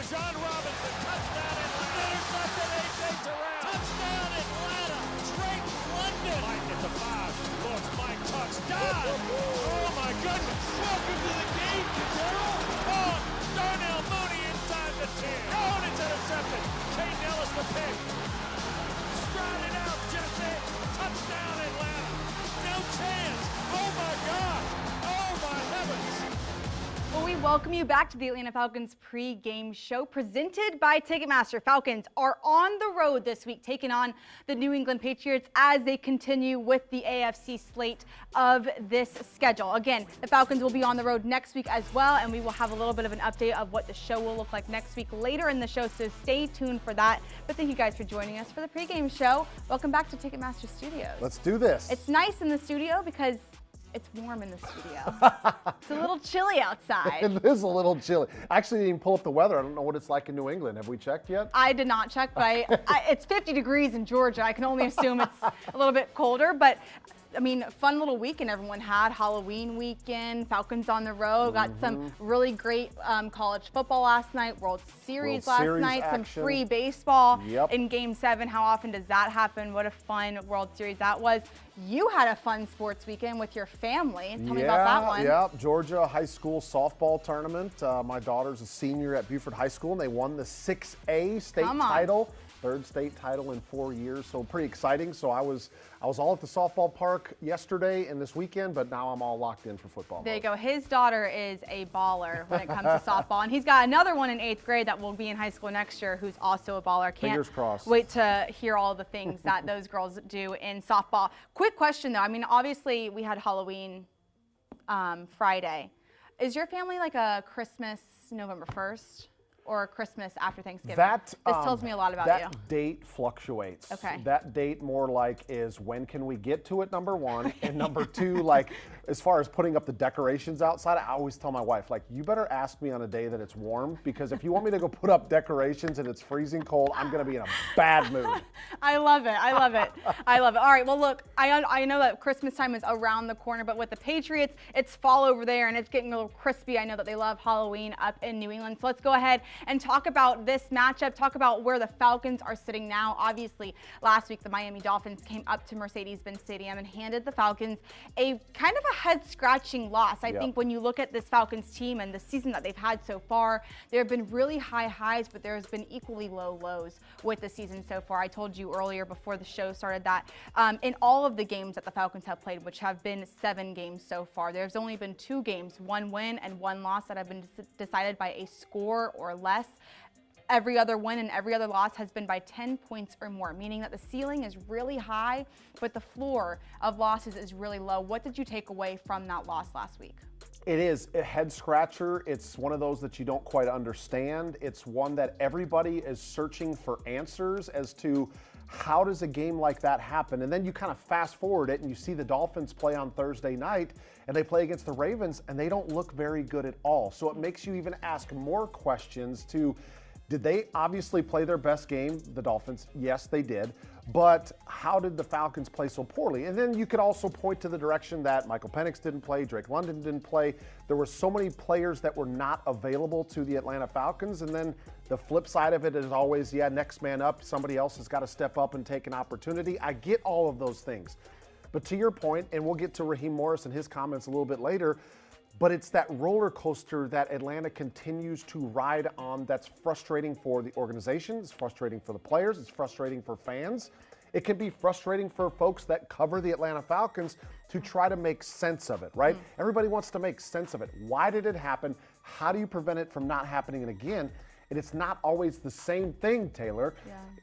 John Robinson, touchdown Atlanta. Intercepted A.J. Terrell. Touchdown Atlanta. Drake London. Mike at the 5. Looks, Mike touchdown. Oh my goodness. Welcome to the game, Cadero. Oh, Darnell Mooney inside the 10. Oh, and it's intercepted. Kane Ellis the pick. Stride it out, Jesse. Touchdown Atlanta. No chance. Oh my God. Oh my heavens. Well, we welcome you back to the Atlanta Falcons pre-game show presented by Ticketmaster. Falcons are on the road this week, taking on the New England Patriots as they continue with the AFC slate of this schedule. Again, the Falcons will be on the road next week as well, and we will have a little bit of an update of what the show will look like next week later in the show, so stay tuned for that. But thank you guys for joining us for the pre-game show. Welcome back to Ticketmaster Studios. Let's do this. It's nice in the studio because it's warm in the studio. It's a little chilly outside. It is a little chilly. I actually didn't even pull up the weather. I don't know what it's like in New England. Have we checked yet? I did not check, but it's 50 degrees in Georgia. I can only assume it's a little bit colder, but I mean, fun little weekend everyone had. Halloween weekend, Falcons on the road, got some really great college football last night, World Series last night, action. some free baseball in Game 7. How often does that happen? What a fun World Series that was. You had a fun sports weekend with your family. Tell me about that one. Yeah, Georgia high school softball tournament. My daughter's a senior at Buford High School, and they won the 6A state title. Third state title in 4 years, so pretty exciting. So I was all at the softball park yesterday and this weekend, but now I'm all locked in for football. There you go. His daughter is a baller when it comes to softball, and he's got another one in 8th grade that will be in high school next year who's also a baller. Fingers crossed. Wait to hear all the things that those girls do in softball. Quick question though. I mean, obviously we had Halloween Friday. Is your family like a Christmas November 1st? Or Christmas after Thanksgiving? This tells me a lot about you. That date fluctuates. Okay. That date more like is when can we get to it, number one. And number two, like as far as putting up the decorations outside, I always tell my wife, like, you better ask me on a day that it's warm, because if you want me to go put up decorations and it's freezing cold, I'm going to be in a bad mood. I love it. I love it. I love it. All right. Well, look, I know that Christmas time is around the corner, but with the Patriots, it's fall over there and it's getting a little crispy. I know that they love Halloween up in New England. So let's go ahead and talk about this matchup, talk about where the Falcons are sitting now. Obviously, last week the Miami Dolphins came up to Mercedes-Benz Stadium and handed the Falcons a kind of a head-scratching loss. I think when you look at this Falcons team and the season that they've had so far, there have been really high highs, but there's been equally low lows with the season so far. I told you earlier before the show started that in all of the games that the Falcons have played, which have been 7 games so far, there's only been 2 games, 1 win and 1 loss, that have been decided by a score or less. Every other win and every other loss has been by 10 points or more, meaning that the ceiling is really high, but the floor of losses is really low. What did you take away from that loss last week? It is a head scratcher. It's one of those that you don't quite understand. It's one that everybody is searching for answers as to how does a game like that happen? And then you kind of fast forward it and you see the Dolphins play on Thursday night and they play against the Ravens and they don't look very good at all. So it makes you even ask more questions to, did they obviously play their best game, the Dolphins? Yes, they did. But how did the Falcons play so poorly? And then you could also point to the direction that Michael Penix didn't play, Drake London didn't play. There were so many players that were not available to the Atlanta Falcons. And then the flip side of it is always, next man up. Somebody else has got to step up and take an opportunity. I get all of those things. But to your point, and we'll get to Raheem Morris and his comments a little bit later, but it's that roller coaster that Atlanta continues to ride on that's frustrating for the organization, it's frustrating for the players, it's frustrating for fans. It can be frustrating for folks that cover the Atlanta Falcons to try to make sense of it, right? Everybody wants to make sense of it. Why did it happen? How do you prevent it from not happening again? And it's not always the same thing, Taylor.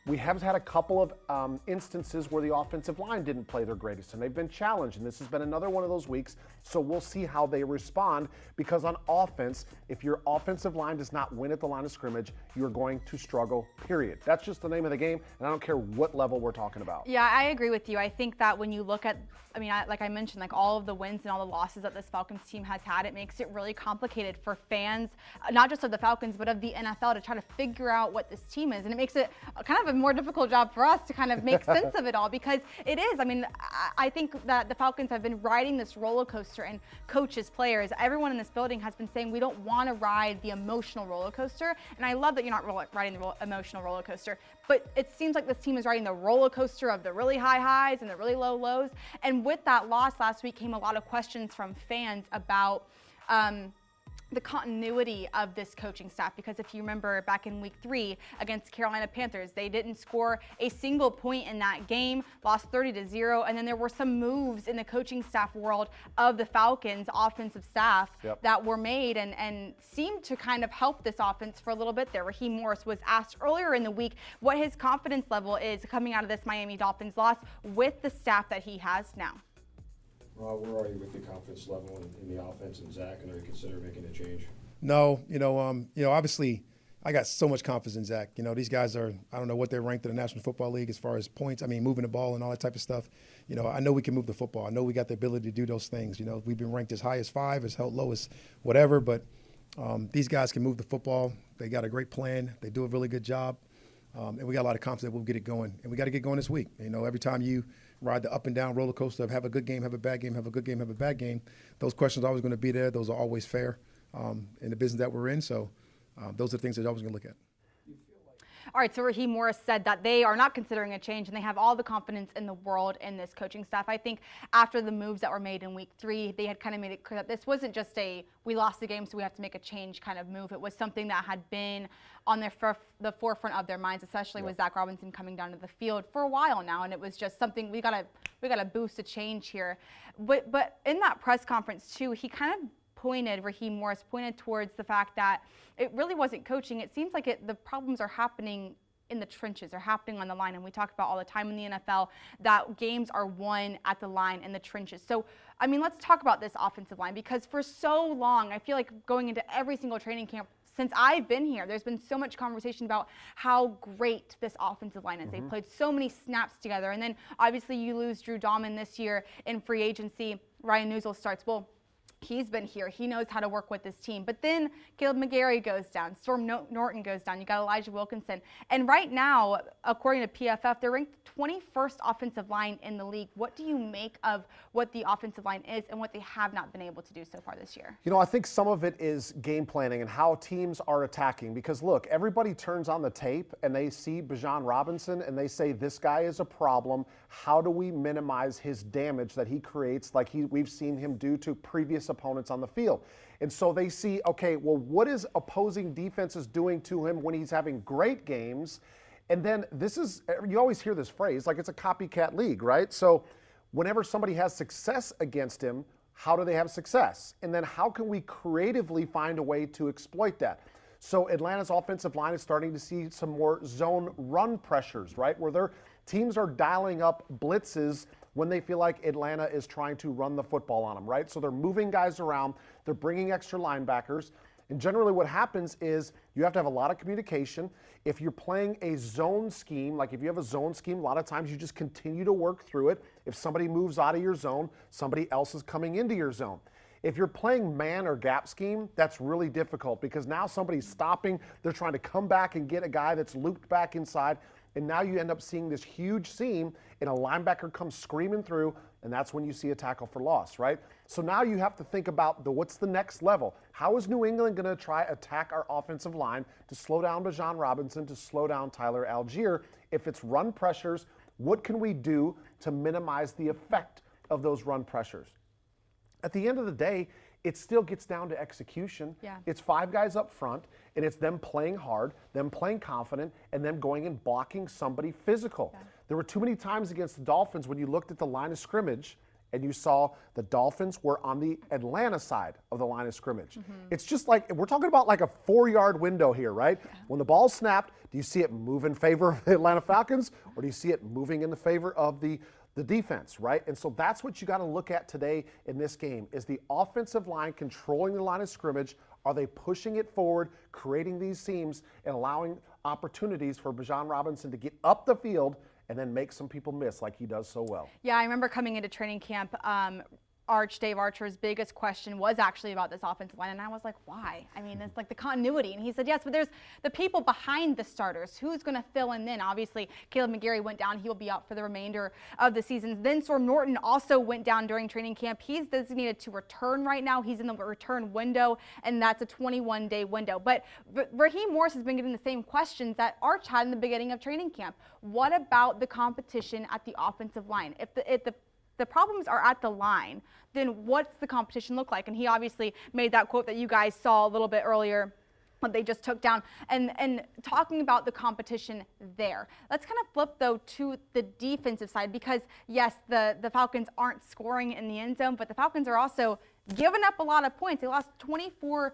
We have had a couple of instances where the offensive line didn't play their greatest, and they've been challenged, and this has been another one of those weeks, so we'll see how they respond, because on offense, if your offensive line does not win at the line of scrimmage, you're going to struggle, period. That's just the name of the game, and I don't care what level we're talking about. Yeah, I agree with you. I think that when you look at, like I mentioned, like all of the wins and all the losses that this Falcons team has had, it makes it really complicated for fans, not just of the Falcons, but of the NFL, to try to figure out what this team is. And it makes it kind of a more difficult job for us to kind of make sense of it all, because it is. I mean, I think that the Falcons have been riding this roller coaster, and coaches, players, everyone in this building has been saying we don't want to ride the emotional roller coaster. And I love that you're not riding the emotional roller coaster, but it seems like this team is riding the roller coaster of the really high highs and the really low lows. And with that loss last week came a lot of questions from fans about the continuity of this coaching staff, because if you remember back in week 3 against Carolina Panthers, they didn't score a single point in that game, lost 30-0, and then there were some moves in the coaching staff world of the Falcons offensive staff that were made and seemed to kind of help this offense for a little bit there. Raheem Morris was asked earlier in the week what his confidence level is coming out of this Miami Dolphins loss with the staff that he has now. Well, where are you with the confidence level in the offense and Zach, and are you considering making a change? No, obviously I got so much confidence in Zach. These guys are, I don't know what they're ranked in the National Football League as far as points. I mean, moving the ball and all that type of stuff. I know we can move the football. I know we got the ability to do those things. We've been ranked as high as 5, as held low as whatever, but these guys can move the football. They got a great plan. They do a really good job. And we got a lot of confidence that we'll get it going. And we got to get going this week. Every time you ride the up and down roller coaster of have a good game, have a bad game, have a good game, have a bad game, those questions are always going to be there. Those are always fair in the business that we're in. So those are the things that I was going to look at. All right, so Raheem Morris said that they are not considering a change and they have all the confidence in the world in this coaching staff. I think after the moves that were made in week 3, they had kind of made it clear that this wasn't just a we lost the game so we have to make a change kind of move. It was something that had been on the forefront of their minds, especially with Zach Robinson coming down to the field for a while now, and it was just something we gotta boost a change here. But in that press conference too, he kind of Raheem Morris pointed towards the fact that it really wasn't coaching. It seems like the problems are happening in the trenches, are happening on the line. And we talk about all the time in the NFL that games are won at the line in the trenches. So, I mean, let's talk about this offensive line, because for so long, I feel like going into every single training camp since I've been here, there's been so much conversation about how great this offensive line is. They've played so many snaps together. And then obviously you lose Drew Dahman this year in free agency. Ryan Newsel starts. Well, he's been here. He knows how to work with this team. But then Caleb McGarry goes down. Storm Norton goes down. You got Elijah Wilkinson. And right now, according to PFF, they're ranked 21st offensive line in the league. What do you make of what the offensive line is and what they have not been able to do so far this year? I think some of it is game planning and how teams are attacking. Because, look, everybody turns on the tape and they see Bijan Robinson and they say, this guy is a problem. How do we minimize his damage that he creates like we've seen him do to previous opponents on the field? And so they see, okay, well, what is opposing defenses doing to him when he's having great games? And then you always hear this phrase, like it's a copycat league, right? So whenever somebody has success against him, how do they have success? And then how can we creatively find a way to exploit that? So Atlanta's offensive line is starting to see some more zone run pressures, right? Where their teams are dialing up blitzes when they feel like Atlanta is trying to run the football on them, right? So they're moving guys around, they're bringing extra linebackers, and generally what happens is you have to have a lot of communication. If you're playing a zone scheme, like if you have a zone scheme, a lot of times you just continue to work through it. If somebody moves out of your zone, somebody else is coming into your zone. If you're playing man or gap scheme, that's really difficult because now somebody's stopping, they're trying to come back and get a guy that's looped back inside, and now you end up seeing this huge seam and a linebacker comes screaming through, and that's when you see a tackle for loss, right? So now you have to think about what's the next level. How is New England going to try attack our offensive line to slow down Bijan Robinson, to slow down Tyler Algier? If it's run pressures, what can we do to minimize the effect of those run pressures? At the end of the day, it still gets down to execution. Yeah. It's 5 guys up front, and it's them playing hard, them playing confident, and them going and blocking somebody physical. Yeah. There were too many times against the Dolphins when you looked at the line of scrimmage and you saw the Dolphins were on the Atlanta side of the line of scrimmage. It's just like, we're talking about like a 4-yard window here, right? Yeah. When the ball snapped, do you see it move in favor of the Atlanta Falcons, or do you see it moving in the favor of the defense, right? And so that's what you got to look at today in this game. Is the offensive line controlling the line of scrimmage? Are they pushing it forward, creating these seams, and allowing opportunities for Bijan Robinson to get up the field and then make some people miss like he does so well? Yeah, I remember coming into training camp, Dave Archer's biggest question was actually about this offensive line, and I was like, why? I mean, it's like the continuity. And he said, yes, but there's the people behind the starters. Who's going to fill in then? Obviously, Caleb McGarry went down. He will be out for the remainder of the season. Then Storm Norton also went down during training camp. He's designated to return right now. He's in the return window, and that's a 21-day window. But Raheem Morris has been getting the same questions that Arch had in the beginning of training camp. What about the competition at the offensive line? If the problems are at the line, then what's the competition look like? And he obviously made that quote that you guys saw a little bit earlier that they just took down, and talking about the competition there. Let's kind of flip though to the defensive side, because yes, the Falcons aren't scoring in the end zone, but the Falcons are also giving up a lot of points. They lost 24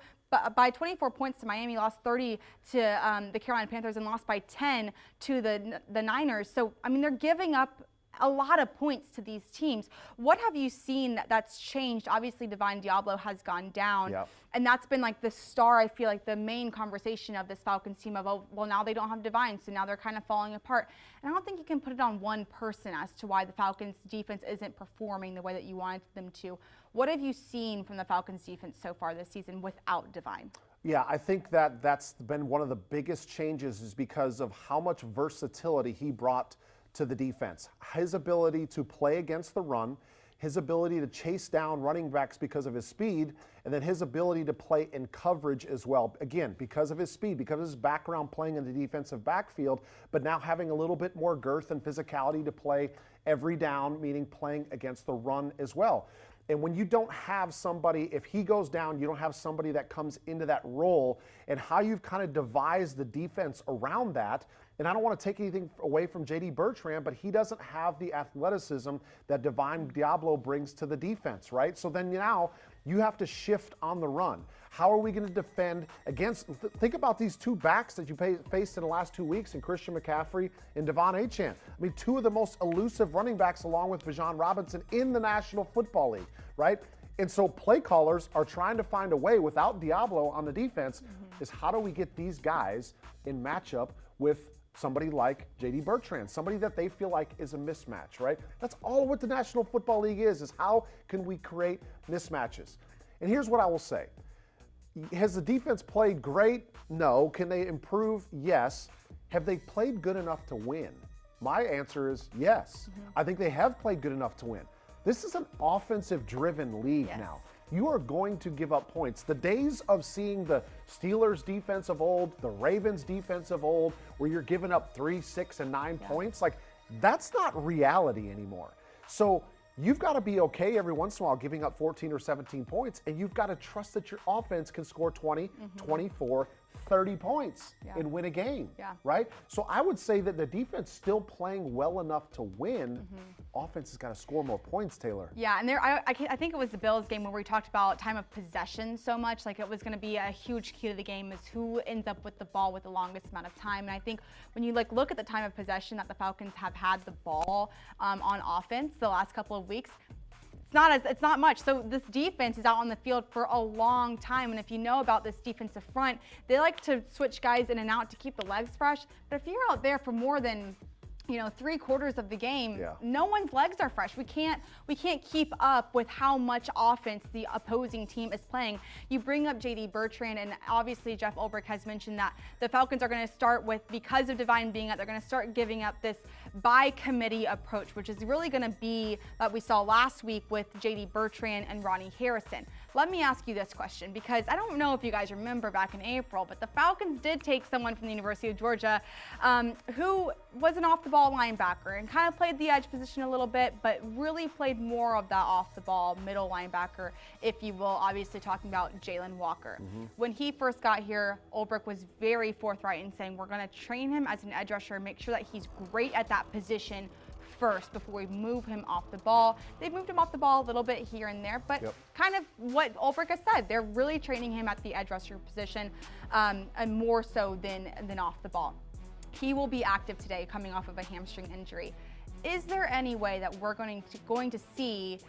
points to Miami, lost 30 to the Carolina Panthers, and lost by 10 to the Niners. So I mean, they're giving up a lot of points to these teams. What have you seen that's changed? Obviously, Divine Diablo has gone down, and that's been like the star, I feel like the main conversation of this Falcons team of, oh, well, now they don't have Divine, so now they're kind of falling apart. And I don't think you can put it on one person as to why the Falcons defense isn't performing the way that you wanted them to. What have you seen from the Falcons defense so far this season without Divine? Yeah, I think that's been one of the biggest changes, is because of how much versatility he brought to the defense. His ability to play against the run, his ability to chase down running backs because of his speed, and then his ability to play in coverage as well. Again, because of his speed, because of his background playing in the defensive backfield, but now having a little bit more girth and physicality to play every down, meaning playing against the run as well. And when you don't have somebody, if he goes down, you don't have somebody that comes into that role, and how you've kind of devised the defense around that. And I don't want to take anything away from J.D. Bertrand, but he doesn't have the athleticism that Divine Diablo brings to the defense, right? So then now you have to shift on the run. How are we going to defend against, think about these two backs that you faced in the last 2 weeks, in Christian McCaffrey and Devon Achane. I mean, two of the most elusive running backs along with Bijan Robinson in the National Football League, right? And so play callers are trying to find a way without Diablo on the defense, is how do we get these guys in matchup with somebody like J.D. Bertrand, somebody that they feel like is a mismatch, right? That's all what the National Football League is how can we create mismatches? And here's what I will say. Has the defense played great? No. Can they improve? Yes. Have they played good enough to win? My answer is yes. I think they have played good enough to win. This is an offensive-driven league now. You are going to give up points. The days of seeing the Steelers defense of old, the Ravens defense of old, where you're giving up 3, 6, and 9 points, like, that's not reality anymore. So you've got to be okay every once in a while giving up 14 or 17 points, and you've got to trust that your offense can score 20, 24, 30 points and win a game, right? So I would say that the defense still playing well enough to win. Offense has got to score more points, Taylor. Yeah, and I think it was the Bills game where we talked about time of possession so much, like it was going to be a huge key to the game is who ends up with the ball with the longest amount of time. And I think when you look at the time of possession that the Falcons have had the ball on offense the last couple of weeks, it's not much. So this defense is out on the field for a long time, and if you know about this defensive front, they like to switch guys in and out to keep the legs fresh. But if you're out there for more than 3/4 of the game, no one's legs are fresh. We can't keep up with how much offense the opposing team is playing. You bring up J.D. Bertrand, and obviously Jeff Ulbrich has mentioned that the Falcons are going to start with, because of Divine being out, they're going to start giving up this by committee approach, which is really going to be what we saw last week with J.D. Bertrand and Ronnie Harrison. Let me ask you this question, because I don't know if you guys remember back in April, but the Falcons did take someone from the University of Georgia who was an off-the-ball linebacker and kind of played the edge position a little bit, but really played more of that off-the-ball middle linebacker, if you will, obviously talking about Jalen Walker. When he first got here, Ulbrich was very forthright in saying, we're going to train him as an edge rusher, make sure that he's great at that position first before we move him off the ball. They've moved him off the ball a little bit here and there, but kind of what Ulbrich has said, they're really training him at the edge rusher position, and more so than off the ball. He will be active today coming off of a hamstring injury. is there any way that we're going to see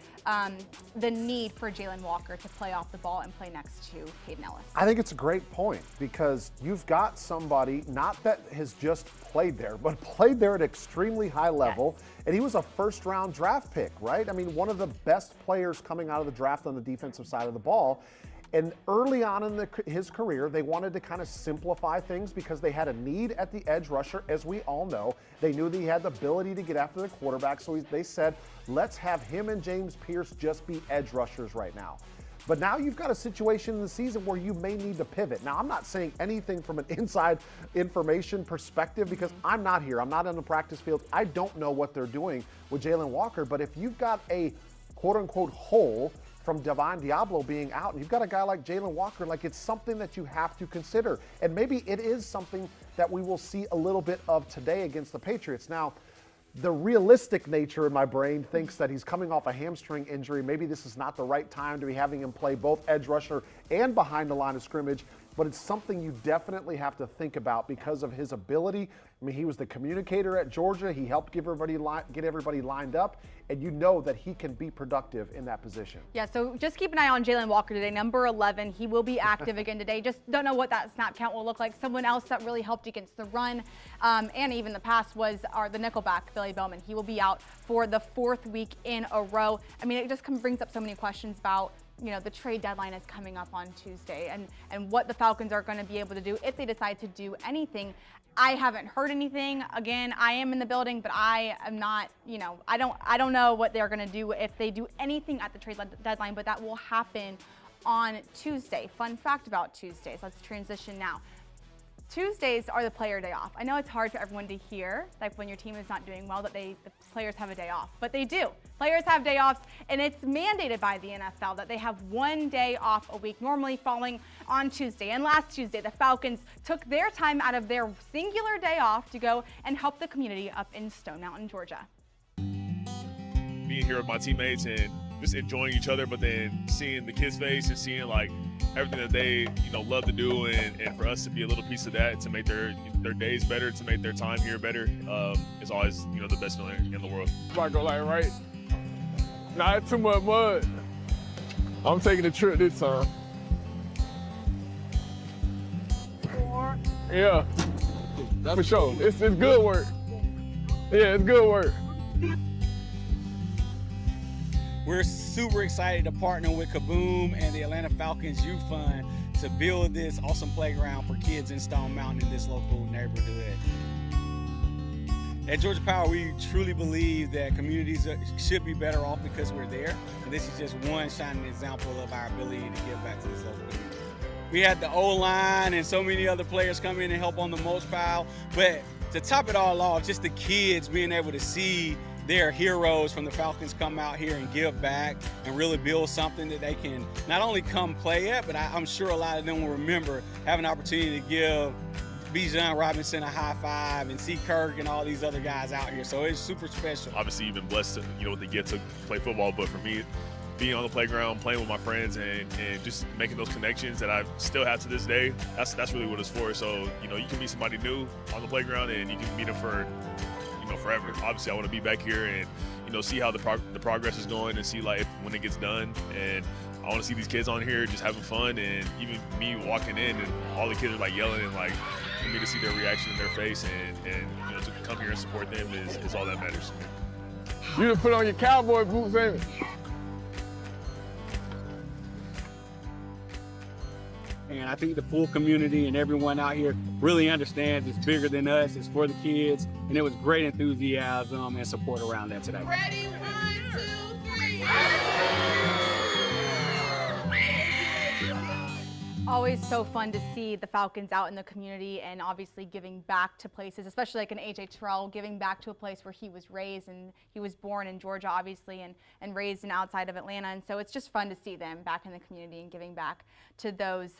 the need for Jalen Walker to play off the ball and play next to Hayden Ellis? I think it's a great point because you've got somebody, not that has just played there, but played there at extremely high level. Yes. And he was a first-round draft pick, right? I mean, one of the best players coming out of the draft on the defensive side of the ball. And early on in his career, they wanted to kind of simplify things because they had a need at the edge rusher, as we all know. They knew that he had the ability to get after the quarterback, so they said, let's have him and James Pierce just be edge rushers right now. But now you've got a situation in the season where you may need to pivot. Now, I'm not saying anything from an inside information perspective because I'm not here. I'm not on the practice field. I don't know what they're doing with Jalen Walker. But if you've got a quote-unquote hole from Divine Diablo being out, and you've got a guy like Jalen Walker, like it's something that you have to consider. And maybe it is something that we will see a little bit of today against the Patriots. Now, the realistic nature in my brain thinks that he's coming off a hamstring injury. Maybe this is not the right time to be having him play both edge rusher and behind the line of scrimmage, but it's something you definitely have to think about because of his ability. I mean, he was the communicator at Georgia. He helped get everybody lined up, and you know that he can be productive in that position. Yeah, so just keep an eye on Jalen Walker today, number 11. He will be active again today. Just don't know what that snap count will look like. Someone else that really helped against the run and even the pass was the nickelback, Billy Bowman. He will be out for the 4th week in a row. I mean, it just brings up so many questions about, you know, the trade deadline is coming up on Tuesday and what the Falcons are going to be able to do if they decide to do anything. I haven't heard anything. Again, I am in the building, but I am not, you know, I don't know what they're going to do if they do anything at the trade deadline, but that will happen on Tuesday. Fun fact about Tuesdays. Let's transition now. Tuesdays are the player day off. I know it's hard for everyone to hear, like when your team is not doing well, that the players have a day off, but they do. Players have day offs, and it's mandated by the NFL that they have one day off a week, normally falling on Tuesday. And last Tuesday, the Falcons took their time out of their singular day off to go and help the community up in Stone Mountain, Georgia. Being here with my teammates and just enjoying each other, but then seeing the kids' face and seeing like everything that they, you know, love to do, and for us to be a little piece of that, to make their days better, to make their time here better, is always, you know, the best feeling in the world. About to go like right. Nah, it's too much mud. I'm taking a trip this time. Yeah, for sure. It's good work. Yeah, it's good work. We're super excited to partner with Kaboom and the Atlanta Falcons Youth Fund to build this awesome playground for kids in Stone Mountain in this local neighborhood. At Georgia Power, we truly believe that communities should be better off because we're there. And this is just one shining example of our ability to give back to this local community. We had the O-line and so many other players come in and help on the mulch pile. But to top it all off, just the kids being able to see their heroes from the Falcons come out here and give back and really build something that they can not only come play at, but I'm sure a lot of them will remember having an opportunity to give Bijan Robinson a high five and see Kirk and all these other guys out here. So it's super special. Obviously, you've been blessed to, you know, what they get to play football, but for me, being on the playground, playing with my friends, and just making those connections that I still have to this day, that's really what it's for. So, you know, you can meet somebody new on the playground and you can meet them for, you know, forever. Obviously, I want to be back here and, you know, see how the progress is going and see, like, when it gets done. And I want to see these kids on here just having fun, and even me walking in and all the kids are, like, yelling, and, like, for me to see their reaction in their face and you know, to come here and support them is all that matters to me. You just put on your cowboy boots, ain't it? And I think the full community and everyone out here really understands it's bigger than us, it's for the kids, and it was great enthusiasm and support around that today. Ready, 1, 2, 3. Always so fun to see the Falcons out in the community and obviously giving back to places, especially like an AJ Terrell, giving back to a place where he was raised, and he was born in Georgia, obviously, and raised in outside of Atlanta. And so it's just fun to see them back in the community and giving back to those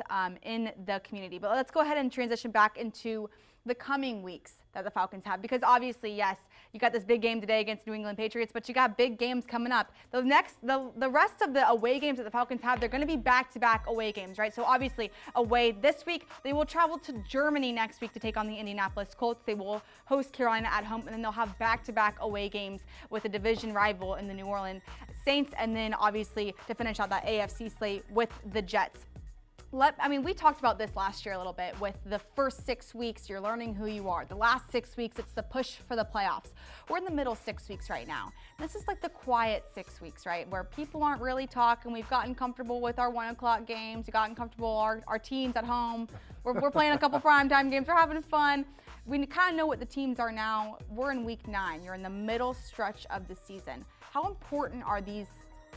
in the community. But let's go ahead and transition back into the coming weeks that the Falcons have, because obviously, yes, you got this big game today against New England Patriots, but you got big games coming up. The rest of the away games that the Falcons have, they're going to be back-to-back away games, right? So obviously, away this week, they will travel to Germany next week to take on the Indianapolis Colts. They will host Carolina at home, and then they'll have back-to-back away games with a division rival in the New Orleans Saints, and then obviously to finish out that AFC slate with the Jets. We talked about this last year a little bit. With the first 6 weeks, you're learning who you are. The last 6 weeks, it's the push for the playoffs. We're in the middle 6 weeks right now. This is like the quiet 6 weeks, right? Where people aren't really talking. We've gotten comfortable with our 1 o'clock games. We've gotten comfortable, our teams at home. We're playing a couple primetime games. We're having fun. We kind of know what the teams are now. We're in week 9. You're in the middle stretch of the season. How important are these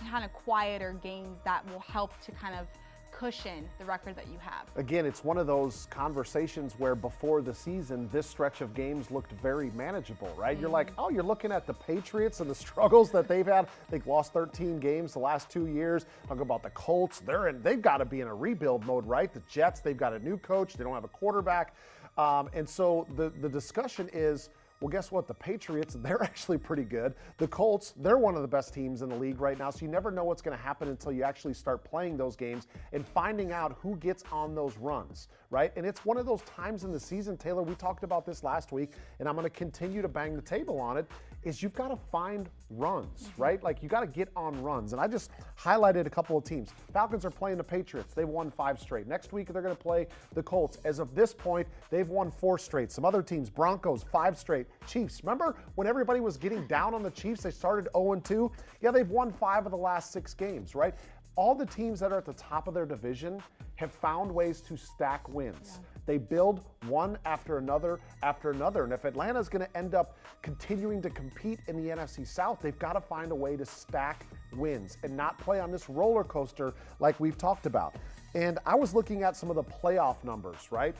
kind of quieter games that will help to kind of cushion the record that you have? Again, it's one of those conversations where before the season, this stretch of games looked very manageable, right? You're like, oh, you're looking at the Patriots and the struggles that they've had. They've lost 13 games the last 2 years. Talk about the Colts. They've got to be in a rebuild mode, right? The Jets, they've got a new coach. They don't have a quarterback. And so the discussion is, well, guess what? The Patriots, they're actually pretty good. The Colts, they're one of the best teams in the league right now, so you never know what's going to happen until you actually start playing those games and finding out who gets on those runs, right? And it's one of those times in the season, Taylor, we talked about this last week, and I'm going to continue to bang the table on it, is you've got to find runs, right? Like, you got to get on runs. And I just highlighted a couple of teams. Falcons are playing the Patriots. They've won 5 straight. Next week, they're going to play the Colts. As of this point, they've won 4 straight. Some other teams, Broncos, 5 straight. Chiefs, remember when everybody was getting down on the Chiefs? They started 0-2. Yeah, they've won 5 of the last 6 games, right? All the teams that are at the top of their division have found ways to stack wins. Yeah. They build one after another after another. And if Atlanta's going to end up continuing to compete in the NFC South, they've got to find a way to stack wins and not play on this roller coaster like we've talked about. And I was looking at some of the playoff numbers, right?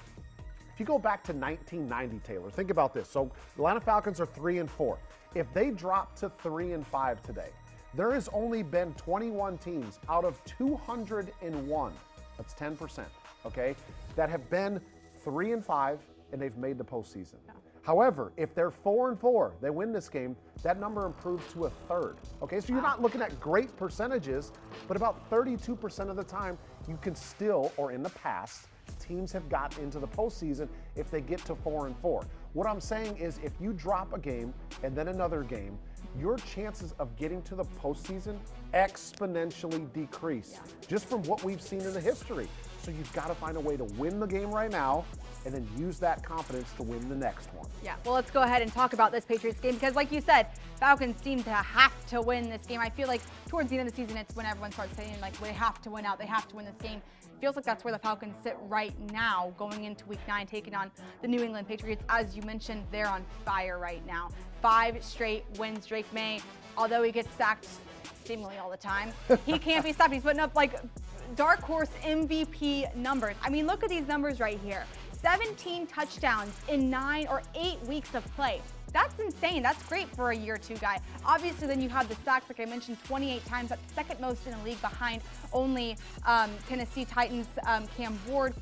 If you go back to 1990, Taylor, think about this. So the Atlanta Falcons are 3-4. If they drop to 3-5 today, there has only been 21 teams out of 201, that's 10%, okay, that have been 3-5 and they've made the postseason. Yeah. However, if they're 4-4, they win this game, that number improves to a third. Okay, so you're not looking at great percentages, but about 32% of the time, you can still, or in the past, teams have got into the postseason if they get to 4-4. What I'm saying is, if you drop a game and then another game, your chances of getting to the postseason exponentially decrease, just from what we've seen in the history. So you've got to find a way to win the game right now and then use that confidence to win the next one. Yeah, well, let's go ahead and talk about this Patriots game, because like you said, Falcons seem to have to win this game. I feel like towards the end of the season, it's when everyone starts saying, like, they have to win out, they have to win this game. It feels like that's where the Falcons sit right now, going into week 9, taking on the New England Patriots. As you mentioned, they're on fire right now. 5 straight wins. Drake May, although he gets sacked seemingly all the time, he can't be stopped. He's putting up like dark horse MVP numbers. I mean, look at these numbers right here. 17 touchdowns in 9 or 8 weeks of play. That's insane. That's great for a year 2 guy. Obviously, then you have the sacks, like I mentioned, 28 times. That's second most in the league, behind only Tennessee Titans, Cam Ward,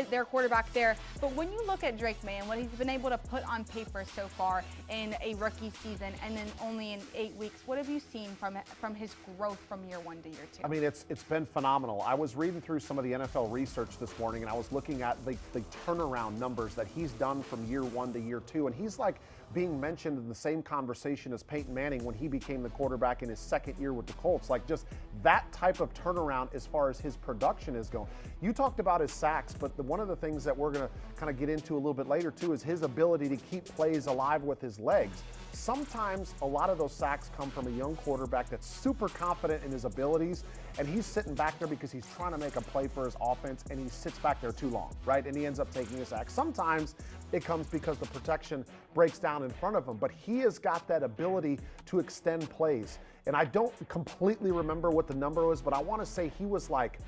their quarterback there. But when you look at Drake May and what he's been able to put on paper so far in a rookie season, and then only in 8 weeks, what have you seen from his growth from year 1 to year 2? I mean, it's been phenomenal. I was reading through some of the NFL research this morning, and I was looking at the turnaround numbers that he's done from year 1 to year 2, and he's like being mentioned in the same conversation as Peyton Manning when he became the quarterback in his 2nd year with the Colts. Like, just that type of turnaround as far as his production is going. You talked about his sacks, but one of the things that we're going to kind of get into a little bit later too is his ability to keep plays alive with his legs. Sometimes a lot of those sacks come from a young quarterback that's super confident in his abilities, and he's sitting back there because he's trying to make a play for his offense, and he sits back there too long, right? And he ends up taking a sack. Sometimes it comes because the protection breaks down in front of him, but he has got that ability to extend plays. And I don't completely remember what the number was, but I want to say he was like,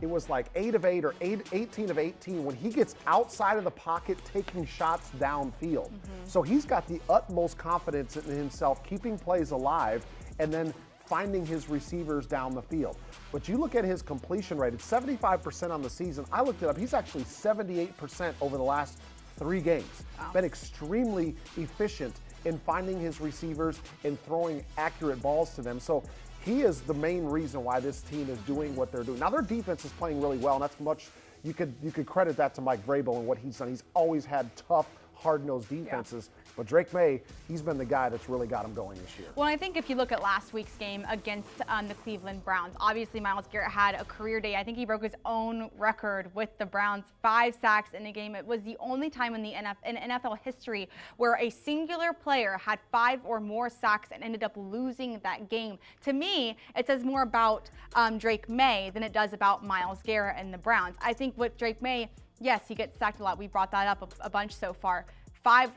it was like 8 of 8 or 18 of 18 when he gets outside of the pocket taking shots downfield. So he's got the utmost confidence in himself, keeping plays alive, and then finding his receivers down the field. But you look at his completion rate, it's 75% on the season. I looked it up. He's actually 78% over the last 3 games. Been extremely efficient in finding his receivers and throwing accurate balls to them. So he is the main reason why this team is doing what they're doing. Now their defense is playing really well, and that's much you could credit that to Mike Vrabel and what he's done. He's always had tough, hard-nosed defenses. But Drake May, he's been the guy that's really got him going this year. Well, I think if you look at last week's game against the Cleveland Browns, obviously Myles Garrett had a career day. I think he broke his own record with the Browns, 5 sacks in a game. It was the only time in NFL history where a singular player had 5 or more sacks and ended up losing that game. To me, it says more about Drake May than it does about Myles Garrett and the Browns. I think with Drake May, yes, he gets sacked a lot. We brought that up a bunch so far.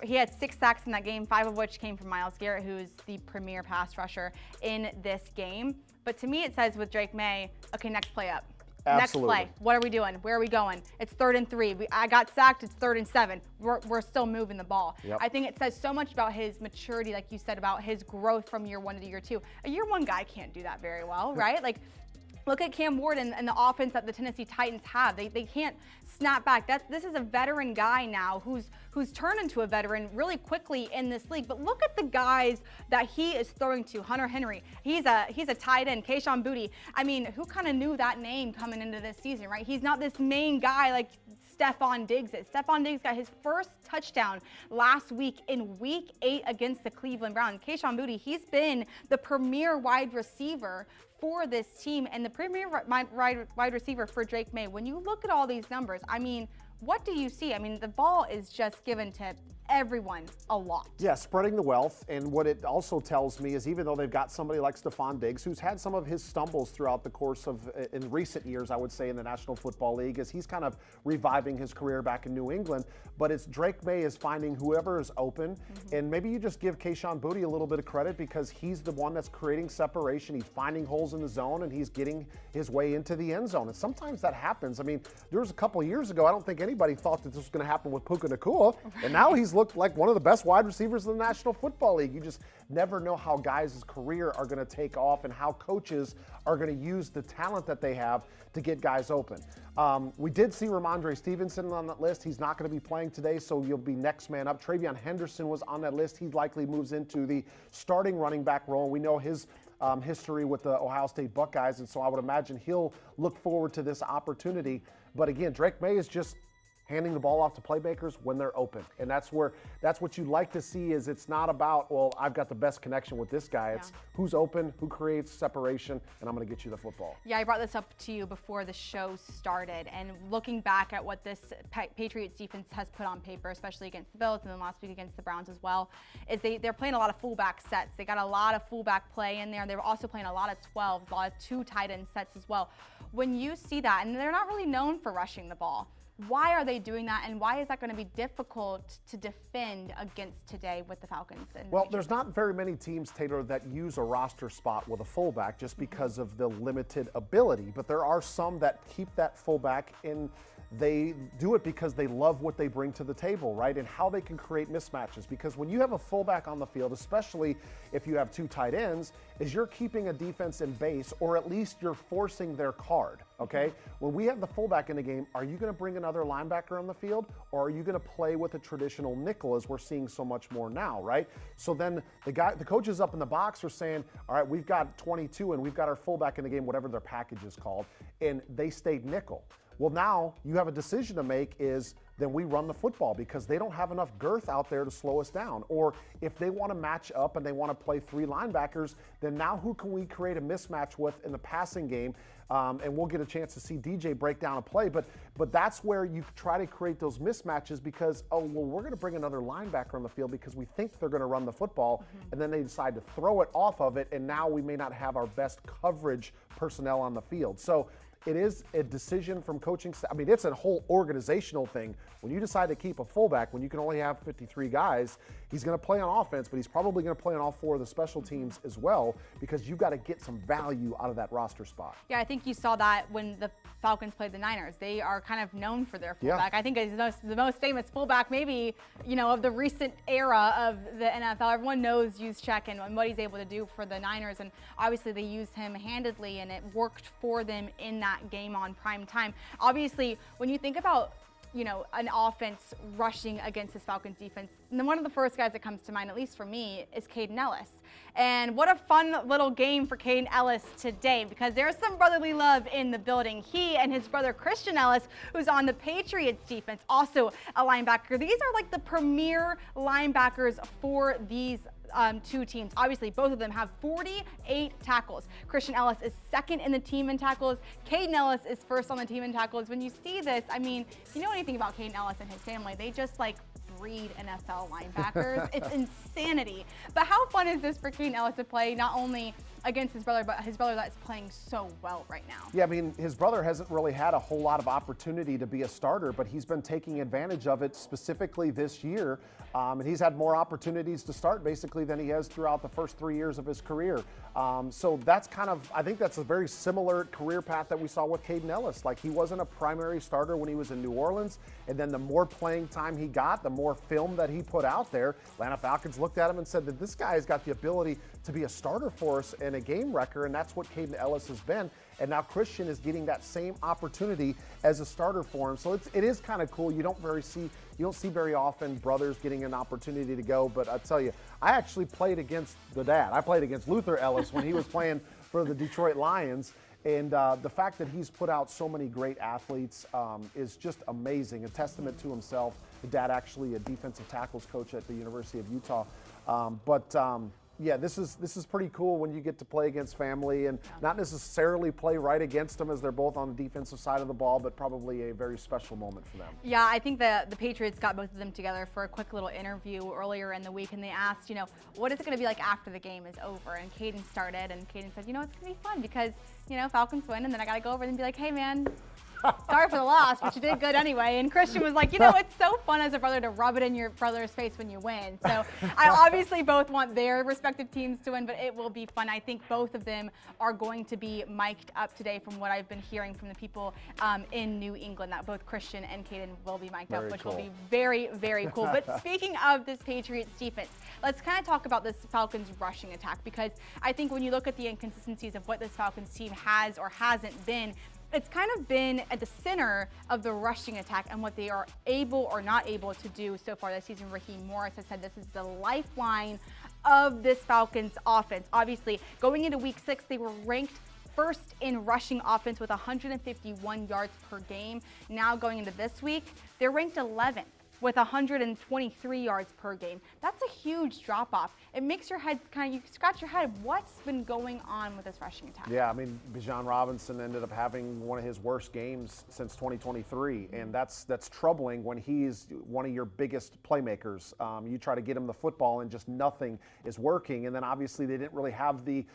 He had 6 sacks in that game, 5 of which came from Myles Garrett, who is the premier pass rusher in this game. But to me, it says with Drake May, okay, next play up. Absolutely. Next play. What are we doing? Where are we going? It's 3rd and 3. I got sacked. It's 3rd and 7. We're still moving the ball. Yep. I think it says so much about his maturity, like you said, about his growth from year 1 to year 2. A year 1 guy can't do that very well, right? Like, look at Cam Ward and the offense that the Tennessee Titans have. They can't snap back. This is a veteran guy now who's turned into a veteran really quickly in this league. But look at the guys that he is throwing to. Hunter Henry, he's a tight end. Kayshon Boutte. I mean, who kind of knew that name coming into this season, right? He's not this main guy like Stephon Diggs is. Stephon Diggs got his first touchdown last week in Week 8 against the Cleveland Browns. Kayshon Boutte, he's been the premier wide receiver for this team and the premier wide receiver for Drake May. When you look at all these numbers, I mean, what do you see? I mean, the ball is just given to everyone a lot. Yeah, spreading the wealth. And what it also tells me is even though they've got somebody like Stephon Diggs, who's had some of his stumbles throughout the course of, in recent years, I would say, in the National Football League, as he's kind of reviving his career back in New England. But it's Drake May is finding whoever is open. And maybe you just give Kayshon Boutte a little bit of credit because he's the one that's creating separation. He's finding holes in the zone and he's getting his way into the end zone. And sometimes that happens. I mean, there was a couple of years ago, I don't think anybody thought that this was going to happen with Puka Nacua. And now he's looked like one of the best wide receivers in the National Football League. You just never know how guys' career are going to take off and how coaches are going to use the talent that they have to get guys open. We did see Ramondre Stevenson on that list. He's not going to be playing today, so you'll be next man up. Travion Henderson was on that list. He likely moves into the starting running back role. We know his history with the Ohio State Buckeyes, and so I would imagine he'll look forward to this opportunity. But again, Drake May is just handing the ball off to playmakers when they're open. And that's what you like to see is it's not about, well, I've got the best connection with this guy. It's who's open, who creates separation, and I'm going to get you the football. Yeah, I brought this up to you before the show started. And looking back at what this Patriots defense has put on paper, especially against the Bills and then last week against the Browns as well, is they're playing a lot of fullback sets. They got a lot of fullback play in there. They were also playing a lot of 12s, a lot of 2 tight end sets as well. When you see that, and they're not really known for rushing the ball, why are they doing that, and why is that going to be difficult to defend against today with the Falcons? Well, there's not very many teams, Taylor, that use a roster spot with a fullback just because of the limited ability. But there are some that keep that fullback in. They do it because they love what they bring to the table, right? And how they can create mismatches. Because when you have a fullback on the field, especially if you have 2 tight ends, is you're keeping a defense in base, or at least you're forcing their card, okay? When we have the fullback in the game, are you going to bring another linebacker on the field, or are you going to play with a traditional nickel as we're seeing so much more now, right? So then the coaches up in the box are saying, all right, we've got 22 and we've got our fullback in the game, whatever their package is called, and they stayed nickel. Well, now you have a decision to make is then we run the football because they don't have enough girth out there to slow us down. Or if they want to match up and they want to play 3 linebackers, then now who can we create a mismatch with in the passing game? And we'll get a chance to see DJ break down a play. But that's where you try to create those mismatches because, oh, well, we're going to bring another linebacker on the field because we think they're going to run the football. And then they decide to throw it off of it. And now we may not have our best coverage personnel on the field. So it is a decision from coaching. I mean, it's a whole organizational thing. When you decide to keep a fullback, when you can only have 53 guys, he's going to play on offense, but he's probably going to play on all 4 of the special teams as well because you've got to get some value out of that roster spot. Yeah, I think you saw that when the Falcons played the Niners. They are kind of known for their fullback. I think he's the most famous fullback maybe, of the recent era of the NFL. Everyone knows Juszczyk and what he's able to do for the Niners, and obviously they used him handedly, and it worked for them in that game on prime time. Obviously, when you think about an offense rushing against this Falcons defense. And then one of the first guys that comes to mind, at least for me, is Caden Ellis. And what a fun little game for Caden Ellis today, because there's some brotherly love in the building. He and his brother Christian Ellis, who's on the Patriots defense, also a linebacker. These are like the premier linebackers for these two teams. Obviously, both of them have 48 tackles. Christian Ellis is second in the team in tackles. Caden Ellis is first on the team in tackles. When you see this, I mean, if you know anything about Caden Ellis and his family, they just like breed NFL linebackers. It's insanity. But how fun is this for Caden Ellis to play not only against his brother, but his brother that's playing so well right now? Yeah, I mean, his brother hasn't really had a whole lot of opportunity to be a starter, but he's been taking advantage of it specifically this year. And he's had more opportunities to start basically than he has throughout the first 3 years of his career. So that's kind of, I think that's a very similar career path that we saw with Caden Ellis. Like, he wasn't a primary starter when he was in New Orleans, and then the more playing time he got, the more film that he put out there, Atlanta Falcons looked at him and said that this guy has got the ability to be a starter for us and a game wrecker, and that's what Caden Ellis has been. And now Christian is getting that same opportunity as a starter for him. So it is kind of cool. You don't see very often brothers getting an opportunity to go. But I tell you, I actually played against the dad. I played against Luther Ellis when he was playing for the Detroit Lions. And the fact that he's put out so many great athletes is just amazing, a testament to himself. The dad actually a defensive tackles coach at the University of Utah. Yeah, this is pretty cool when you get to play against family and not necessarily play right against them as they're both on the defensive side of the ball, but probably a very special moment for them. Yeah, I think the Patriots got both of them together for a quick little interview earlier in the week, and they asked, what is it going to be like after the game is over? And Caden started, and Caden said, it's going to be fun because, Falcons win, and then I got to go over and be like, hey, man, sorry for the loss, but you did good anyway. And Christian was like, it's so fun as a brother to rub it in your brother's face when you win. So I obviously both want their respective teams to win, but it will be fun. I think both of them are going to be mic'd up today from what I've been hearing from the people in New England, that both Christian and Caden will be mic'd up, which will be very, very cool. But speaking of this Patriots defense, let's kind of talk about this Falcons rushing attack, because I think when you look at the inconsistencies of what this Falcons team has or hasn't been, it's kind of been at the center of the rushing attack and what they are able or not able to do so far this season. Raheem Morris has said this is the lifeline of this Falcons offense. Obviously, going into week 6, they were ranked first in rushing offense with 151 yards per game. Now going into this week, they're ranked 11th with 123 yards per game. That's a huge drop off. It makes your head you scratch your head. What's been going on with this rushing attack? Yeah, I mean, Bijan Robinson ended up having one of his worst games since 2023, and that's troubling when he's one of your biggest playmakers. You try to get him the football and just nothing is working, and then obviously they didn't really have the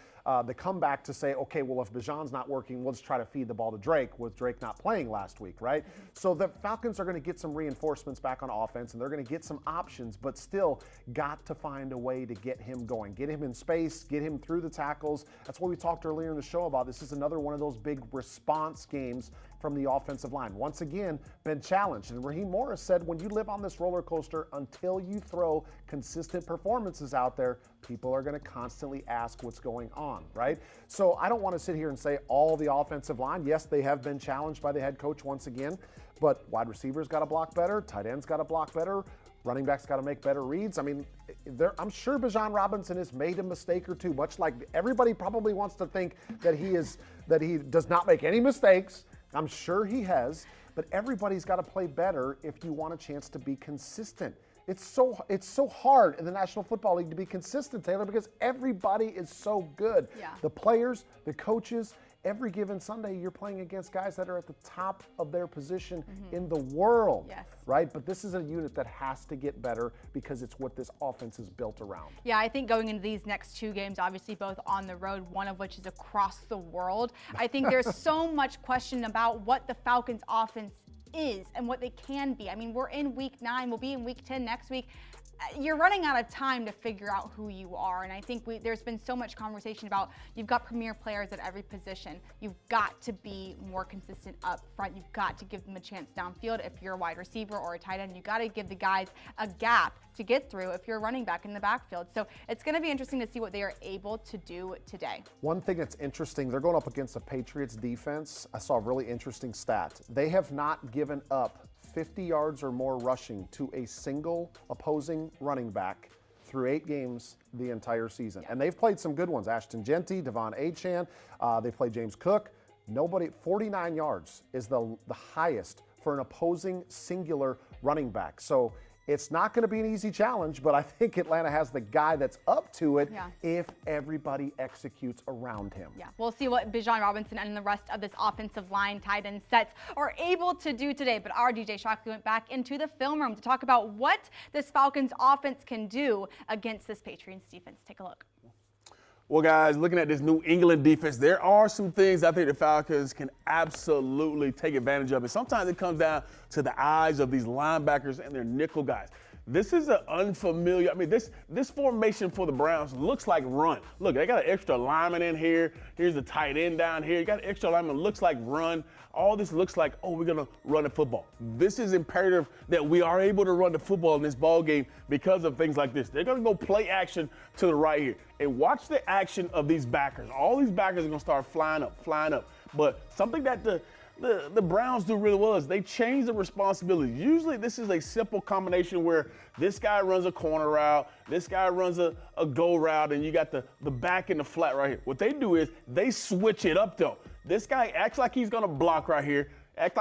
comeback to say, okay, well, if Bijan's not working, let's try to feed the ball to Drake, with Drake not playing last week, right? So the Falcons are going to get some reinforcements back on offense, and they're going to get some options, but still got to find a way to get him going, get him in space, get him through the tackles. That's what we talked earlier in the show about. This is another one of those big response games from the offensive line. Once again, been challenged. And Raheem Morris said, when you live on this roller coaster, until you throw consistent performances out there, people are going to constantly ask what's going on, right? So I don't want to sit here and say all the offensive line. Yes, they have been challenged by the head coach once again, but wide receivers got to block better, tight ends got to block better, running backs got to make better reads. I mean, I'm sure Bijan Robinson has made a mistake or two, much like everybody probably wants to think that he does not make any mistakes. I'm sure he has, but everybody's got to play better if you want a chance to be consistent. It's so hard in the National Football League to be consistent, Taylor, because everybody is so good. Yeah. The players, the coaches, every given Sunday you're playing against guys that are at the top of their position in the world, right? But this is a unit that has to get better because it's what this offense is built around. Yeah, I think going into these next 2 games, obviously both on the road, one of which is across the world, I think there's so much question about what the Falcons offense is and what they can be. I mean, we're in week 9, we'll be in week 10 next week. You're running out of time to figure out who you are, and I think there's been so much conversation about you've got premier players at every position. You've got to be more consistent up front. You've got to give them a chance downfield if you're a wide receiver or a tight end. You've got to give the guys a gap to get through if you're a running back in the backfield. So it's going to be interesting to see what they are able to do today. One thing that's interesting, they're going up against the Patriots defense. I saw a really interesting stat. They have not given up 50 yards or more rushing to a single opposing running back through 8 games the entire season. And they've played some good ones. Ashton Genty, Devon Achane, they played James Cook. 49 yards is the highest for an opposing singular running back. So it's not going to be an easy challenge, but I think Atlanta has the guy that's up to it if everybody executes around him. Yeah, we'll see what Bijan Robinson and the rest of this offensive line tight end sets are able to do today. But our DJ Shockley went back into the film room to talk about what this Falcons offense can do against this Patriots defense. Take a look. Well, guys, looking at this New England defense, there are some things I think the Falcons can absolutely take advantage of. And sometimes it comes down to the eyes of these linebackers and their nickel guys. This is an unfamiliar, this formation for the Browns looks like run. Look, they got an extra lineman in here. Here's the tight end down here. You got an extra lineman, looks like run. All this looks like, oh, we're going to run the football. This is imperative that we are able to run the football in this ball game because of things like this. They're going to go play action to the right here. And watch the action of these backers. All these backers are going to start flying up. But something that the Browns do really well is they change the responsibility. Usually this is a simple combination where this guy runs a corner route, this guy runs a go route, and you got the back and the flat right here. What they do is they switch it up though. This guy acts like he's gonna block right here, and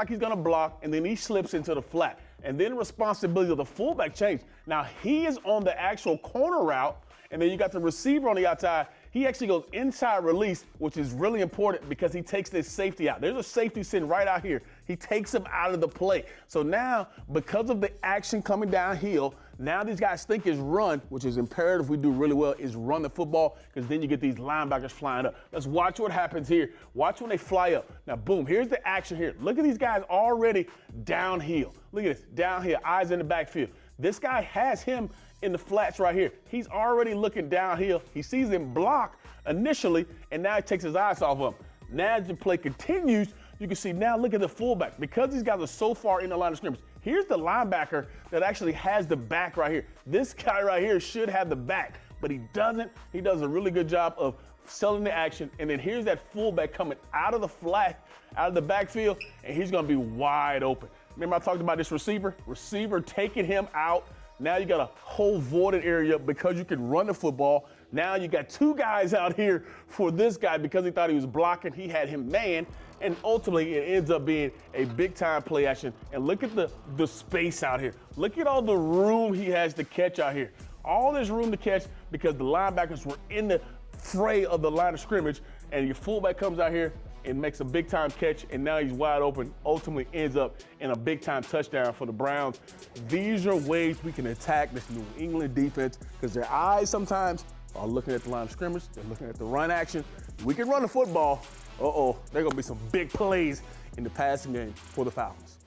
then he slips into the flat. And then the responsibility of the fullback changes. Now he is on the actual corner route, and then you got the receiver on the outside. He actually goes inside release, which is really important because he takes this safety out. There's a safety sitting right out here. He takes him out of the play. So now, because of the action coming downhill, now these guys think is run, which is imperative we do really well, is run the football, because then you get these linebackers flying up. Let's watch what happens here. Watch when they fly up. Now, boom, here's the action here. Look at these guys already downhill. Look at this, downhill, eyes in the backfield. This guy has him in the flats right here. He's already looking downhill. He sees him block initially, and now he takes his eyes off of him. Now as the play continues, you can see now look at the fullback. Because these guys are so far in the line of scrimmage, here's the linebacker that actually has the back right here. This guy right here should have the back, but he doesn't. He does a really good job of selling the action, and then here's that fullback coming out of the flat, out of the backfield, and he's gonna be wide open. Remember I talked about this receiver taking him out. Now you got a whole voided area because you can run the football. Now you got 2 guys out here for this guy because he thought he was blocking. He had him manned, and ultimately it ends up being a big-time play action. And look at the space out here. Look at all the room he has to catch out here. All this room to catch because the linebackers were in the fray of the line of scrimmage, and your fullback comes out here and makes a big-time catch, and now he's wide open, ultimately ends up in a big-time touchdown for the Browns. These are ways we can attack this New England defense because their eyes sometimes are looking at the line of scrimmage, they're looking at the run action. We can run the football. There are going to be some big plays in the passing game for the Falcons.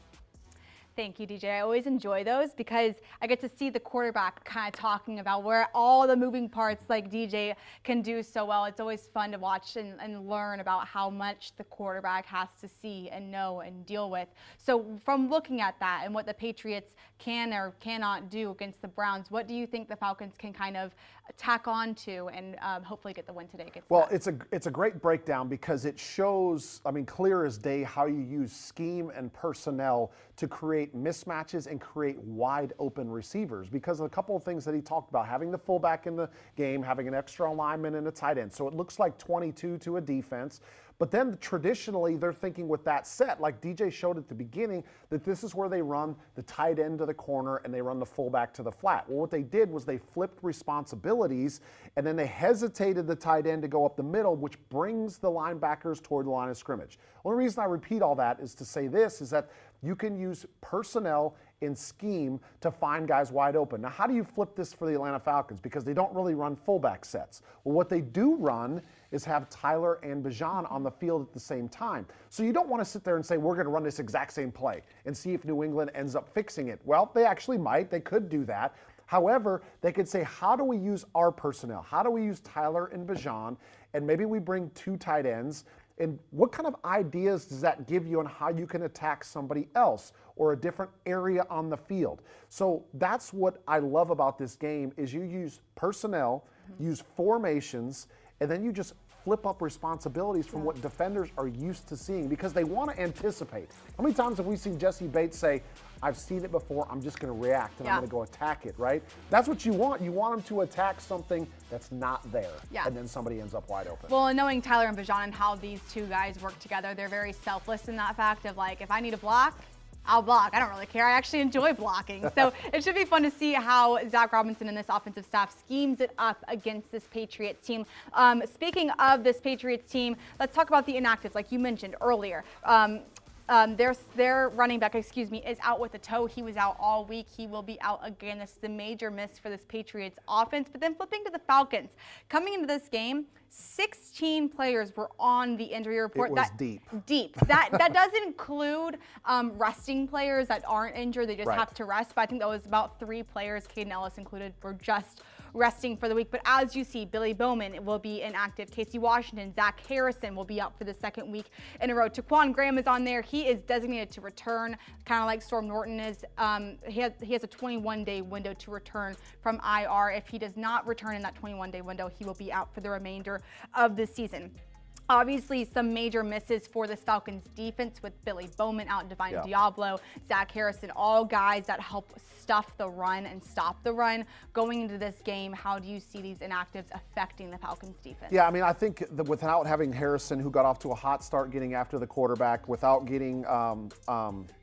Thank you, DJ. I always enjoy those because I get to see the quarterback kind of talking about where all the moving parts like DJ can do so well. It's always fun to watch and learn about how much the quarterback has to see and know and deal with. So from looking at that and what the Patriots can or cannot do against the Browns, what do you think the Falcons can kind of tack on to and hopefully get the win today against Well, that? it's a great breakdown because it shows, clear as day how you use scheme and personnel to create mismatches and create wide open receivers, because of a couple of things that he talked about, having the fullback in the game, having an extra lineman and a tight end. So it looks like 22 to a defense. But then traditionally they're thinking with that set, like DJ showed at the beginning, that this is where they run the tight end to the corner and they run the fullback to the flat. Well, what they did was they flipped responsibilities, and then they hesitated the tight end to go up the middle, which brings the linebackers toward the line of scrimmage. The only reason I repeat all that is to say this, is that you can use personnel in scheme to find guys wide open. Now, how do you flip this for the Atlanta Falcons? Because they don't really run fullback sets. Well, what they do run is have Tyler and Bijan on the field at the same time. So you don't want to sit there and say, we're going to run this exact same play and see if New England ends up fixing it. Well, they actually might. They could do that. However, they could say, how do we use our personnel? How do we use Tyler and Bijan? And maybe we bring 2 tight ends. And what kind of ideas does that give you on how you can attack somebody else or a different area on the field? So that's what I love about this game is you use personnel, use formations, and then you just flip up responsibilities from what defenders are used to seeing because they want to anticipate. How many times have we seen Jesse Bates say, I've seen it before, I'm just going to react and I'm going to go attack it, right? That's what you want. You want them to attack something that's not there, and then somebody ends up wide open. Well, and knowing Tyler and Bijan and how these two guys work together, they're very selfless in that fact of like, if I need a block, I'll block. I don't really care. I actually enjoy blocking. So it should be fun to see how Zach Robinson and this offensive staff schemes it up against this Patriots team. Speaking of this Patriots team, let's talk about the inactives, like you mentioned earlier. Their running back, is out with a toe. He was out all week. He will be out again. This is a major miss for this Patriots offense. But then flipping to the Falcons, coming into this game, 16 players were on the injury report. It was deep. That doesn't include resting players that aren't injured. They just have to rest. But I think that was about 3 players, Caden Ellis included, were just resting for the week. But as you see, Billy Bowman will be inactive. Casey Washington, Zach Harrison will be out for the second week in a row. Taquan Graham is on there. He is designated to return, kind of like Storm Norton is. He has a 21-day window to return from IR. If he does not return in that 21-day window, he will be out for the remainder of the season. Obviously, some major misses for this Falcons defense with Billy Bowman out, Divine Diablo, Zach Harrison, all guys that help stuff the run and stop the run. Going into this game, how do you see these inactives affecting the Falcons defense? Yeah, I mean, I think that without having Harrison, who got off to a hot start getting after the quarterback, without getting,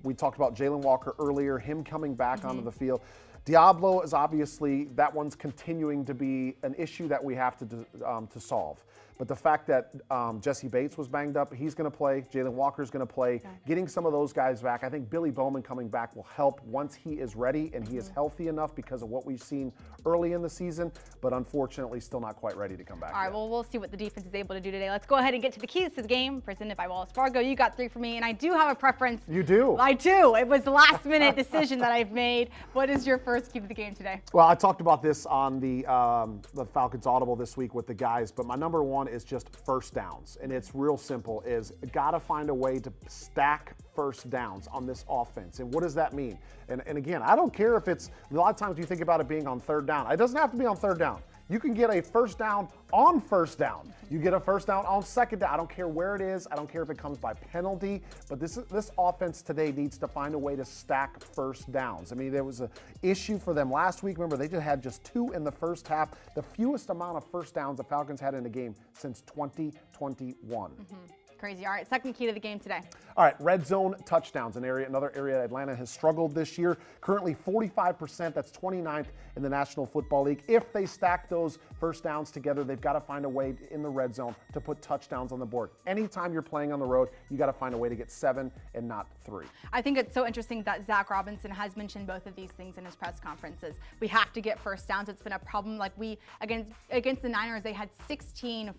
we talked about Jalen Walker earlier, him coming back onto the field. Diablo is obviously, that one's continuing to be an issue that we have to solve. But the fact that Jesse Bates was banged up, he's going to play. Jalen Walker's going to play. Getting some of those guys back, I think Billy Bowman coming back will help once he is ready and he is healthy enough because of what we've seen early in the season, but unfortunately still not quite ready to come back. All right, well, we'll see what the defense is able to do today. Let's go ahead and get to the keys to the game, presented by Wells Fargo. You got 3 for me, and I do have a preference. You do? I do. It was the last-minute decision that I've made. What is your first key to the game today? Well, I talked about this on the Falcons Audible this week with the guys, but my number one is just first downs, and it's real simple, is got to find a way to stack first downs on this offense. And what does that mean? And again, I don't care if it's, a lot of times you think about it being on third down. It doesn't have to be on third down. You can get a first down on first down. You get a first down on second down. I don't care where it is. I don't care if it comes by penalty. But this offense today needs to find a way to stack first downs. I mean, there was an issue for them last week. Remember, they just had just 2 in the first half. The fewest amount of first downs the Falcons had in a game since 2021. Crazy. All right, second key to the game today. All right, red zone touchdowns, another area that Atlanta has struggled this year. Currently 45%, that's 29th in the National Football League. If they stack those first downs together, they've got to find a way in the red zone to put touchdowns on the board. Anytime you're playing on the road, you got to find a way to get 7 and not 3. I think it's so interesting that Zach Robinson has mentioned both of these things in his press conferences. We have to get first downs. It's been a problem. Like against the Niners, they had 16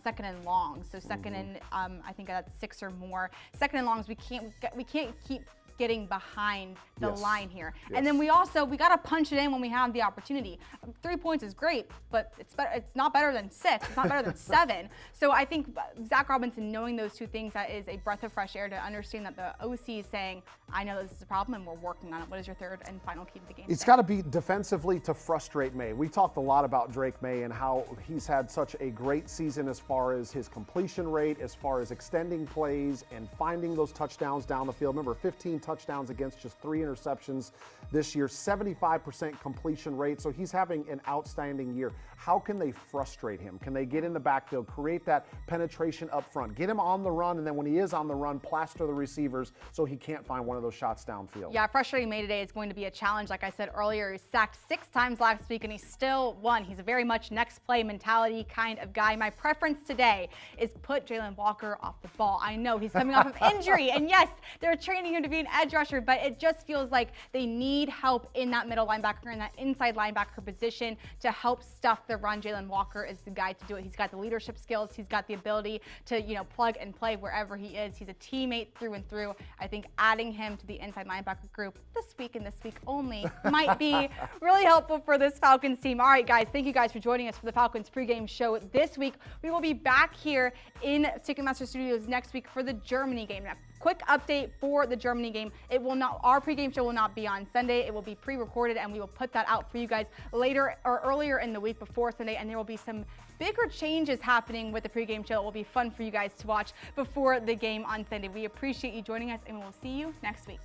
second and long. So second and I think that's 6 or more. Second and longs, we can't keep getting behind the line here. And then we got to punch it in when we have the opportunity. 3 points is great, but it's not better than 6. It's not better than 7. So I think Zach Robinson, knowing those 2 things, that is a breath of fresh air to understand that the OC is saying, I know this is a problem and we're working on it. What is your third and final key to the game? It's got to be defensively to frustrate May. We talked a lot about Drake May and how he's had such a great season as far as his completion rate, as far as extending plays and finding those touchdowns down the field. Remember, 15 touchdowns against just 3 interceptions this year, 75% completion rate. So he's having an outstanding year. How can they frustrate him? Can they get in the backfield, create that penetration up front, get him on the run, and then when he is on the run, plaster the receivers so he can't find one of those shots downfield? Yeah, frustrating May today is going to be a challenge. Like I said earlier, he sacked 6 times last week and he still won. He's a very much next play mentality kind of guy. My preference today is put Jalen Walker off the ball. I know he's coming off of injury, and yes, they're training him to be an edge rusher, but it just feels like they need help in that middle linebacker and that inside linebacker position to help stuff the run. Jalen Walker is the guy to do it. He's got the leadership skills. He's got the ability to, plug and play wherever he is. He's a teammate through and through. I think adding him to the inside linebacker group this week and this week only might be really helpful for this Falcons team. All right, guys, thank you guys for joining us for the Falcons pregame show this week. We will be back here in Ticketmaster Studios next week for the Germany game. Now, Quick update for the Germany game. Our pregame show will not be on Sunday. It will be pre-recorded, and we will put that out for you guys later or earlier in the week before Sunday, and there will be some bigger changes happening with the pregame show. It will be fun for you guys to watch before the game on Sunday. We appreciate you joining us, and we will see you next week.